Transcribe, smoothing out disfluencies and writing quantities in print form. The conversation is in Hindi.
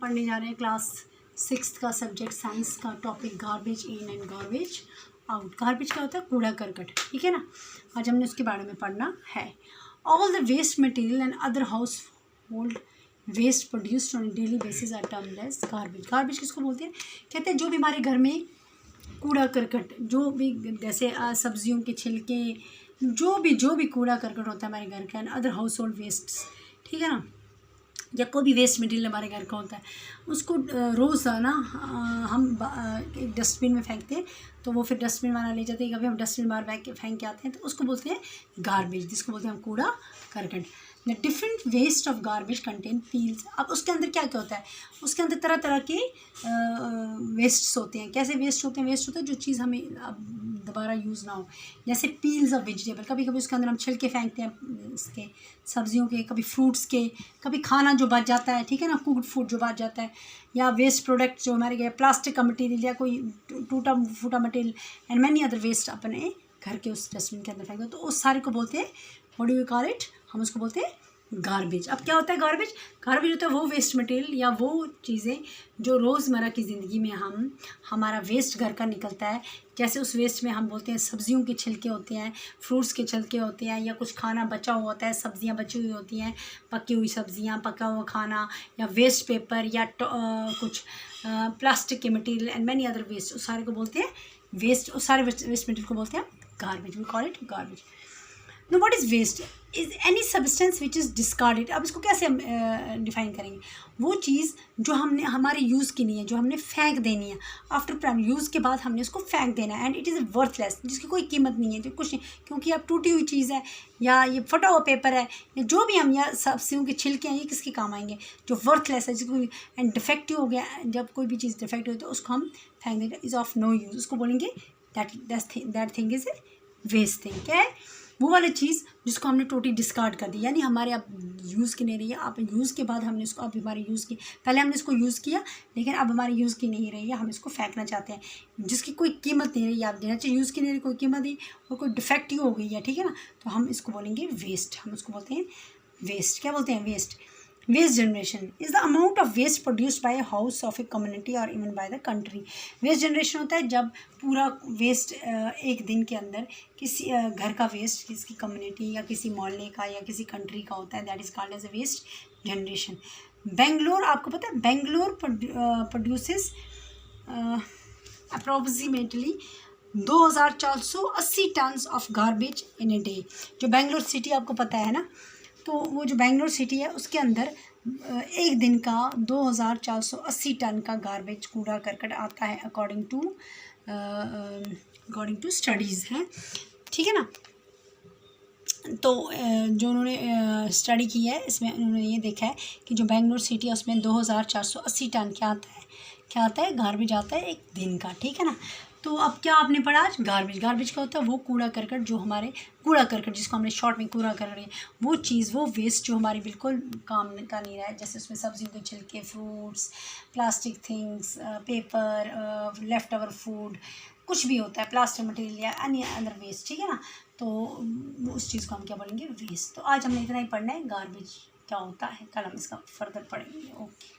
पढ़ने जा रहे हैं क्लास 6 का सब्जेक्ट साइंस का topic garbage in and garbage out. Garbage क्या होता है? कूड़ा करकट, ठीक है ना। आज हमने उसके बारे में पढ़ना है। All the waste material and other household waste produced on daily basis are termed as garbage. Garbage किसको बोलते हैं? कहते हैं जो भी हमारे घर में कूड़ा करकट, जो भी जैसे सब्जियों के छिलके, जो भी कूड़ा करकट होता है हमारे घर का, and other household waste, ठीक है ना, या कोई भी वेस्ट मटेरियल हमारे घर का होता है, उसको रोज़ ना हम एक डस्टबिन में फेंकते हैं, तो वो फिर डस्टबिन वाला ले जाते हैं। कभी हम डस्टबिन बाहर फेंक के आते हैं, तो उसको बोलते हैं गार्बेज, जिसको बोलते हैं हम कूड़ा करकट। The different waste of garbage contain peels. अब उसके अंदर क्या क्या होता है? उसके अंदर तरह तरह के वेस्ट्स होते हैं। कैसे वेस्ट होते हैं? वेस्ट होते हैं जो चीज़ हमें अब दोबारा यूज़ ना हो, जैसे पील्स ऑफ वेजिटेबल। कभी कभी उसके अंदर हम छिलके फेंकते हैं इसके सब्जियों के, कभी फ्रूट्स के, कभी खाना जो बच जाता है, ठीक है ना, कुक्ड फूड जो बच जाता है, या वेस्ट प्रोडक्ट जो हमारे गए, प्लास्टिक का मटेरियल या कोई टूटा फूटा material, and many other waste अपने घर के उस डस्टबिन के अंदर फेंक दो, तो उस सारे को बोलते हैं what do you call it? हम उसको बोलते हैं गार्बेज। अब क्या होता है गार्बेज? गार्बेज होता है वो वेस्ट मटेरियल या वो चीज़ें जो रोज़मर्रा की ज़िंदगी में हमारा वेस्ट घर का निकलता है। जैसे उस वेस्ट में हम बोलते हैं सब्जियों के छिलके होते हैं, फ्रूट्स के छिलके होते हैं, या कुछ खाना बचा हुआ होता है, सब्जियां बची हुई होती हैं, पकी हुई सब्जियां, पका हुआ खाना, या वेस्ट पेपर, या कुछ प्लास्टिक के material, and many other waste, उस सारे को बोलते हैं वेस्ट। उस सारे वेस्ट मटेरियल को बोलते हैं garbage. We call it garbage. No what is waste? Is any substance which is discarded. अब इसको कैसे हम डिफाइन करेंगे? वो चीज़ जो हमने हमारे यूज़ की नहीं है, जो हमने फेंक देनी है, आफ्टर यूज़ के बाद हमने उसको फेंक देना है, एंड इट इज़ वर्थलेस, जिसकी कोई कीमत नहीं है, जो कुछ नहीं, क्योंकि अब टूटी हुई चीज़ है, या ये फटा हुआ पेपर है, या जो भी हम, या सब्जियों के छिलके हैं, ये किसके काम आएंगे? जो वर्थलेस है, जिसको एंड डिफेक्टिव हो गया। जब कोई भी चीज़ डिफेक्टिव हो तो उसको हम फेंक देंगे, इज़ ऑफ नो यूज़, उसको बोलेंगे that thing is a waste thing. क्या है? वो वाली चीज़ जिसको हमने टोटली डिस्कार्ड कर दी, यानी हमारे अब यूज़ की नहीं रही है। अब यूज़ के बाद हमने इसको, अब हमारे यूज़ की, पहले हमने इसको यूज़ किया लेकिन अब हमारे यूज़ की नहीं रही है, हम इसको फेंकना चाहते हैं, जिसकी कोई कीमत नहीं रही है। आप देना चाहिए, यूज़ की नहीं रही, कोई कीमत नहीं, और कोई डिफेक्टिव हो गई है, ठीक है ना, तो हम इसको बोलेंगे वेस्ट। हम उसको बोलते हैं वेस्ट। क्या बोलते हैं? Waste. Waste generation is the amount of waste produced by a house of a community और even by the country. Waste generation होता है जब पूरा वेस्ट एक दिन के अंदर किसी घर का वेस्ट किसी कम्युनिटी या किसी मोहल्ले का या किसी कंट्री का होता है, that is called as a waste generation. Bangalore, आपको पता है Bangalore produces approximately 2480 tons of garbage in a day. जो बेंगलोर सिटी आपको पता है ना, तो वो जो बेंगलोर सिटी है उसके अंदर एक दिन का 2480 टन का गार्बेज, कूड़ा करकट आता है, अकॉर्डिंग टू स्टडीज़ हैं, ठीक है ना। तो जो उन्होंने स्टडी की है, इसमें उन्होंने ये देखा है कि जो बेंगलोर सिटी है उसमें 2480 टन क्या आता है गार्बेज आता है एक दिन का, ठीक है ना। तो अब क्या आपने पढ़ा आज? गार्बेज। गार्बेज क्या होता है? वो कूड़ा करकट जो हमारे, कूड़ा करकट जिसको हमने शॉर्ट में कूड़ा कर रहे हैं, वो चीज़, वो वेस्ट जो हमारी बिल्कुल काम का नहीं रहा है, जैसे उसमें सब्जियों के छिलके, fruits, plastic things, paper, left over food, कुछ भी होता है, प्लास्टिक मटेरियल या अन्य अदर वेस्ट, ठीक है ना। तो उस चीज़ को हम क्या बोलेंगे? वेस्ट। तो आज हमने इतना ही पढ़ना है, गार्बेज क्या होता है, कल हम इसका फर्दर पढ़ेंगे। ओके।